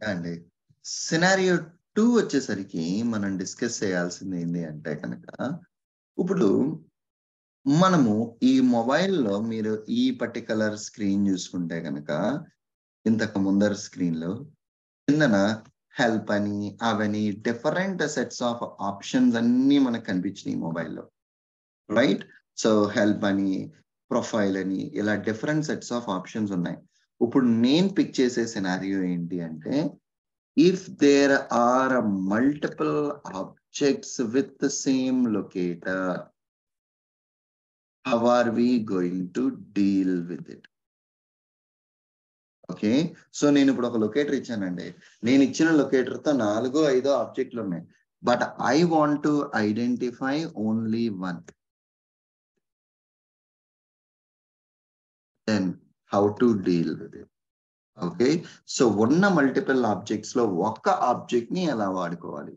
అండి. సినారియో 2 వచ్చేసరికి మనం డిస్కస్ చేయాల్సింది ఏంది అంటే కనుక, ఇప్పుడు మనము ఈ మొబైల్‌లో మీరు ఈ పర్టిక్యులర్ స్క్రీన్ చూసుకుంటే గనక, ఇంతకు ముందర స్క్రీన్‌లో కిందన హెల్ప్ అని, అవని డిఫరెంట్ సెట్స్ ఆఫ్ ఆప్షన్స్ అన్నీ మనకు కనిపించినాయి మొబైల్‌లో. రైట్? సో, హెల్ప్ అని, ప్రొఫైల్ అని ఇలా డిఫరెంట్ సెట్స్ ఆఫ్ ఆప్షన్స్ ఉన్నాయి. ఇప్పుడు నేను పిక్ చేసే సినారియో ఏంటి అంటే, if there are multiple objects with the same locator, how are we going to deal with it? Okay. So, నేనిప్పుడు ఒక లొకేటర్ ఇచ్చానండి. నేనిచ్చిన లొకేటర్‌తో 4, 5 ఆబ్జెక్ట్‌లున్నాయి. But I want to identify only 1. Then how to deal with it? Okay. So, ఉన్న multiple ఆబ్జెక్ట్స్‌లో ఒక్క ఆబ్జెక్ట్‌ని ఎలా వాడుకోవాలి?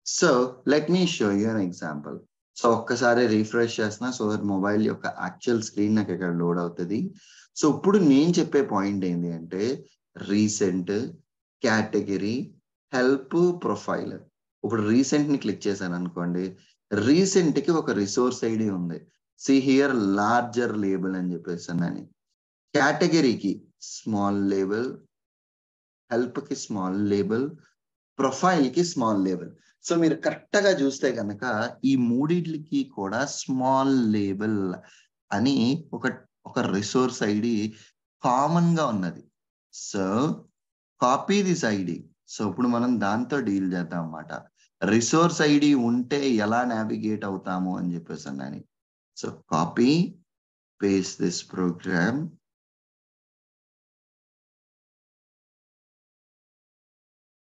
So, let me show you an example. So, ఒక్కసారి రిఫ్రెష్ చేస్తున్నా సో దట్ మొబైల్ యొక్క యాక్చువల్ స్క్రీన్ నాకిక్కడ లోడ్ అవుతది. సో, ఇప్పుడు నేను చెప్పే పాయింట్ ఏంది అంటే, రీసెంట్, కేటగరీ, హెల్ప్, ప్రొఫైల్. ఇప్పుడు రీసెంట్‌ని క్లిక్ చేశాననుకోండి. రీసెంట్‌కి ఒక రిసోర్స్ ఐడీ ఉంది. సీ హియర్ లార్జర్ లేబుల్ అని చెప్పేసనని. కేటగరీకి స్మాల్ లేబుల్, హెల్ప్‌కి స్మాల్ లేబుల్, ప్రొఫైల్‌కి స్మాల్ లేబుల్. సో, మీరు కరెక్ట్‌గా చూస్తే గనక ఈ మూడిట్లికి కూడా స్మాల్ లేబుల్ అని ఒక ఒక రిసోర్స్ ఐడీ కామన్‌గా ఉన్నది. So, copy this ID. So, ఇప్పుడు మనం దాంతో డీల్ చేద్దాం అన్నమాట. రిసోర్స్ ఐడీ ఉంటే ఎలా నావిగేట్ అవుతాము అని చెప్పేసనని. So, copy, paste this program.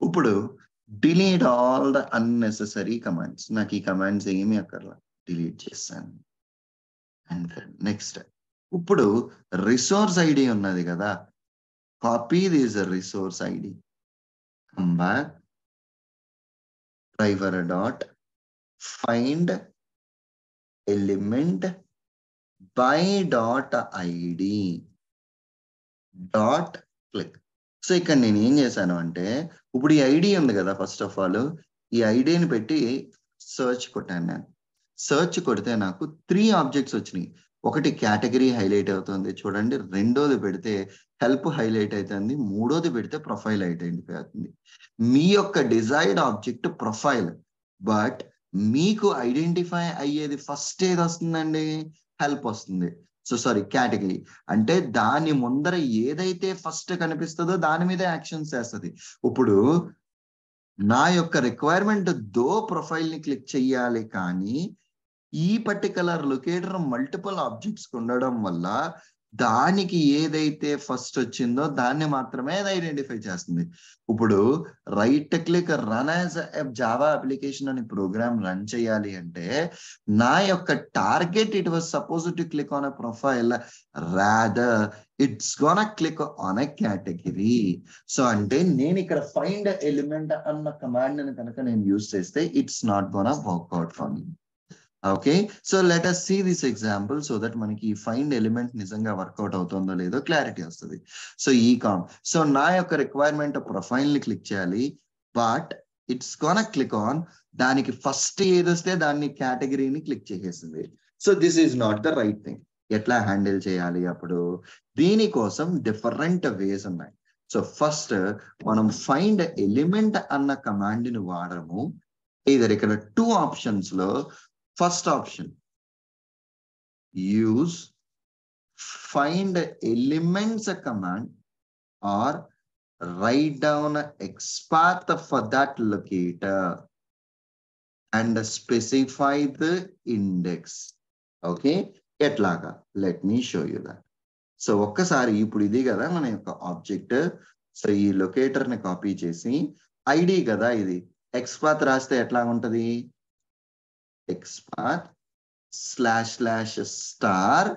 ఇప్పుడు delete all the unnecessary commands. నాకు ఈ కమాండ్స్ ఏమీ అక్కర్లా. డిలీట్ చేశాను. And next. ఇప్పుడు రిసోర్స్ ఐడీ ఉన్నది కదా! Copy this resource ID. Come back. Driver dot find element by dot ID dot click. So, ఇక్కడ నేనేం చేశాను అంటే, ఇప్పుడు ఈ ఐడీ ఉంది కదా! ఫస్ట్ ఆఫ్ ఆల్ ఈ ఐడీని పెట్టి సెర్చ్ కొట్టాను నేను. సెర్చ్ కొడితే నాకు 3 ఆబ్జెక్ట్స్ వచ్చినాయి. ఒకటి కేటగరీ హైలైట్ అవుతుంది చూడండి. రెండోది పెడితే హెల్ప్ హైలైట్ అయితుంది. మూడోది పెడితే ప్రొఫైల్ ఐడెంటిఫై అవుతుంది. మీ యొక్క డిజైర్డ్ ఆబ్జెక్ట్ ప్రొఫైల్. బట్ మీకు ఐడెంటిఫై అయ్యేది ఫస్ట్ ఏదొస్తుందండి? హెల్ప్ వస్తుంది. So, sorry category. అంటే దాని ముందర ఏదైతే ఫస్ట్ కనిపిస్తదో దాని మీదే యాక్షన్స్ చేస్తది. ఇప్పుడు నా యొక్క రిక్వైర్మెంట్ ప్రొఫైల్‌ని క్లిక్ చెయ్యాలి కానీ ఈ పర్టిక్యులర్ లొకేటర్ మల్టిపుల్ ఆబ్జెక్ట్స్ ఉండడం వల్ల, దానికి ఏదైతే ఫస్ట్ వచ్చిందో దాన్ని మాత్రమే అది ఐడెంటిఫై చేస్తుంది. ఇప్పుడు right click run as a Java application అని ప్రోగ్రామ్ రన్ చేయాలి అంటే, నా యొక్క target it was supposed to click on a profile rather it's gonna click on a category. So, అంటే నేను ఇక్కడ ఫైండ్ ఎలిమెంట్ అన్న కమాండ్‌ని కనుక నేను యూజ్ చేస్తే it's not gonna work out for me. Okay. So, let us see this example so that మనకి ఈ find element నిజంగా వర్కౌట్ అవుతుందో లేదో క్లారిటీ వస్తది. సో, సో, నా యొక్క రిక్వైర్మెంట్ ప్రొఫైల్‌ని క్లిక్ చేయాలి. But it's gonna click on దానికి ఫస్ట్ ఏదొస్తే దాన్ని కేటగరీని క్లిక్ చేసేసింది. So, this is not the right thing. ఎట్లా హ్యాండిల్ చేయాలి అప్పుడు? దీనికోసం డిఫరెంట్ వేస్ ఉన్నాయి. సో, ఫస్ట్ మనం ఫైండ్ ఎలిమెంట్ అన్న కమాండ్‌ని వాడము. ఐదర్ ఇక్కడ 2 ఆప్షన్స్‌లో first option use find elements command or write down XPath for that locator and specify the index. Okay, ఎట్లాగా let me show you that. So, ఒక్కసారి ఇప్పుడు ఇది కదా మన యొక్క ఆబ్జెక్ట్. సో, ఈ లొకేటర్ ని కాపీ చేసి ఐడి కదా ఇది XPath రాస్తే ఎట్లా ఉంటది? XPath //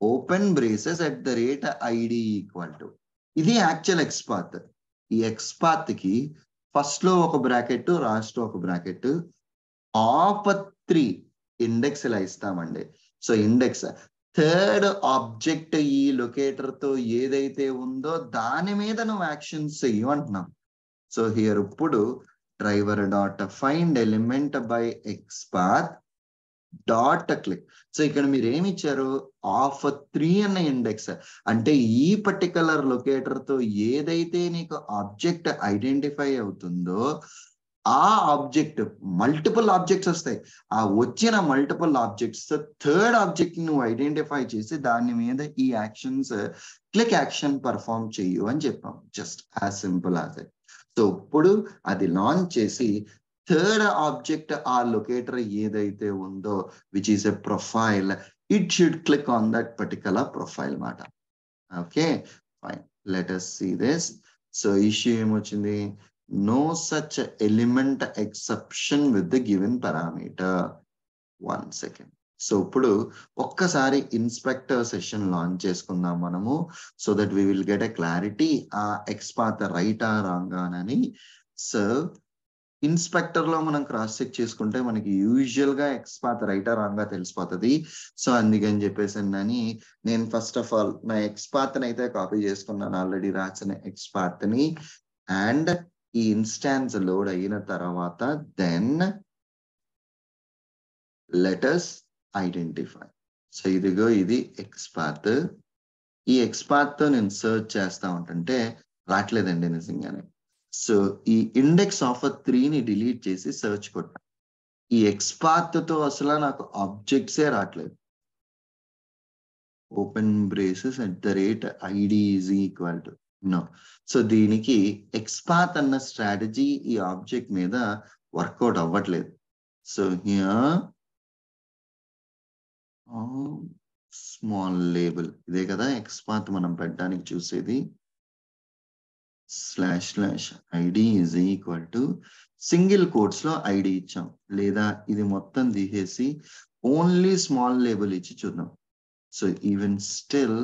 open braces @ID equal to ఇది యాక్చువల్ ఎక్స్పాత్. ఈ ఎక్స్పాత్ కి ఫస్ట్ లో ఒక బ్రాకెట్, లాస్ట్ లో ఒక బ్రాకెట్, ఆఫ్ 3 ఇండెక్స్ ఇలా ఇస్తామండి. సో, ఇండెక్స్ థర్డ్ ఆబ్జెక్ట్ ఈ లొకేటర్ తో ఏదైతే ఉందో దాని మీద నువ్వు యాక్షన్స్ చెయ్యు అంటున్నాం. సో హియర్ ఇప్పుడు driver dot find element by XPath dot click. So ఇక్కడ మీరు ఏమి ఇచ్చారు, ఆఫ్ 3 అన్న ఇండెక్స్ అంటే ఈ పర్టికులర్ లొకేటర్ తో ఏదైతే నీకు ఆబ్జెక్ట్ ఐడెంటిఫై అవుతుందో ఆ ఆబ్జెక్ట్ మల్టిపుల్ ఆబ్జెక్ట్స్ వస్తాయి. ఆ వచ్చిన మల్టిపుల్ ఆబ్జెక్ట్స్ థర్డ్ ఆబ్జెక్ట్ నువ్వు ఐడెంటిఫై చేసి దాని మీద ఈ యాక్షన్స్ క్లిక్ యాక్షన్ పర్ఫామ్ చెయ్యు అని చెప్పాం. Just as simple as it. So ఇప్పుడు అది లాంచ్ చేసి థర్డ్ ఆబ్జెక్ట్ ఆ లొకేటర్ ఏదైతే ఉందో which is a profile, it should click on that particular profile మాట. Okay fine, let us see this. So issue ఏమొచ్చింది, no such element exception with the given parameter. 1 second. So ఇప్పుడు ఒక్కసారి inspector session launch చేసుకుందాం మనము, so that we will get a clarity ఆ XPath రైటా రాంగా అని. సో ఇన్స్పెక్టర్ లో మనం క్రాస్ చెక్ చేసుకుంటే మనకి యూజువల్ గా ఎక్స్పాత్ రైటా రాంగా తెలిసిపోతుంది. సో అందుకని చెప్పేసి నేను ఫస్ట్ ఆఫ్ ఆల్ నా ఎక్స్పాత్ అయితే కాపీ చేసుకున్నాను, ఆల్రెడీ రాసిన ఎక్స్పాత్ ని. అండ్ ఈ ఇన్స్టాన్స్ లోడ్ అయిన తర్వాత then let us identify. So ఇదిగో ఇది ఎక్స్పాత్. ఈ ఎక్స్పాత్ తో నేను సర్చ్ చేస్తా ఉంటుంటే రావట్లేదండి నిజంగానే. సో ఈ ఇండెక్స్ ఆఫ్ 3 ని డిలీట్ చేసి సర్చ్ కొట్టా. ఈ ఎక్స్పాత్ తో అసలు నాకు ఆబ్జెక్ట్సే రావట్లేదు. Open braces @id is equal to no. So దీనికి ఎక్స్పాత్ అన్న స్ట్రాటజీ ఈ ఆబ్జెక్ట్ మీద వర్కౌట్ అవ్వట్లేదు. సో హియర్ స్మాల్ లేబుల్ ఇదే కదా ఎక్స్పాత్ మనం పెట్టడానికి చూసేది, //id is equal to single quotes లో ఐడి ఇచ్చాం, లేదా ఇది మొత్తం తీసేసి ఓన్లీ స్మాల్ లేబుల్ ఇచ్చి చూద్దాం. So even still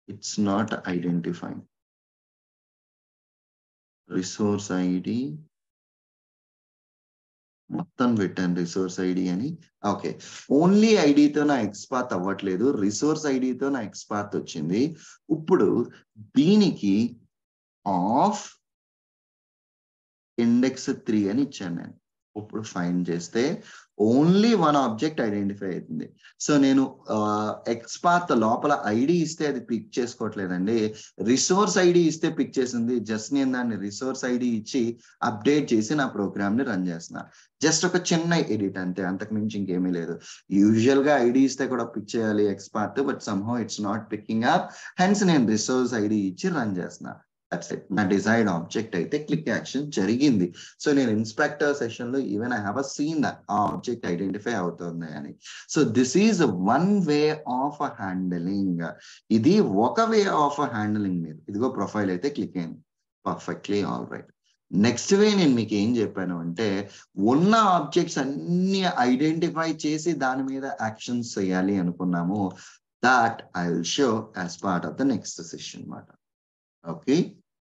it's not identifying. Resource ID మొత్తం పెట్టాను రిసోర్స్ ఐడి అని. ఓకే, ఓన్లీ ఐడితో నా ఎక్స్పాత్ అవ్వట్లేదు, రిసోర్స్ ఐడితో నా ఎక్స్పాత్ వచ్చింది. ఇప్పుడు దీనికి ఆఫ్ ఇండెక్స్ 3 అని ఇచ్చాను నేను. ఇప్పుడు ఫైండ్ చేస్తే ఓన్లీ 1 ఆబ్జెక్ట్ ఐడెంటిఫై అవుతుంది. సో నేను ఎక్స్పాత్ లోపల ఐడి ఇస్తే అది పిక్ చేసుకోవట్లేదండి, రిసోర్స్ ఐడి ఇస్తే పిక్ చేసింది. జస్ట్ నేను దాన్ని రిసోర్స్ ఐడి ఇచ్చి అప్డేట్ చేసి నా ప్రోగ్రామ్ ని రన్ చేస్తున్నా. జస్ట్ ఒక చిన్న ఎడిట్ అంతే, అంతకు మించి ఇంకేమీ లేదు. యూజువల్ గా ఐడి ఇస్తే కూడా పిక్ చేయాలి XPath, but somehow it's not picking up, hence నేను రిసోర్స్ ఐడి ఇచ్చి రన్ చేస్తున్నా. That's it. నా డిజైర్డ్ ఆబ్జెక్ట్ అయితే క్లిక్ యాక్షన్ జరిగింది. సో నేను ఇన్స్పెక్టర్ సెషన్ లో even I have seen that ఆ ఆబ్జెక్ట్ ఐడెంటిఫై అవుతుంది అని. So this is one way of handling. ఇది ఒక వే ఆఫ్ హ్యాండిలింగ్. మీరు ఇదిగో ప్రొఫైల్ అయితే క్లిక్ అయింది, పర్ఫెక్ట్లీ ఆల్ రైట్. నెక్స్ట్ వే నేను మీకు ఏం చెప్పాను అంటే, ఉన్న ఆబ్జెక్ట్స్ అన్ని ఐడెంటిఫై చేసి దాని మీద యాక్షన్స్ చేయాలి అనుకున్నాము. That I will show as part of the next session మాట. ఓకే.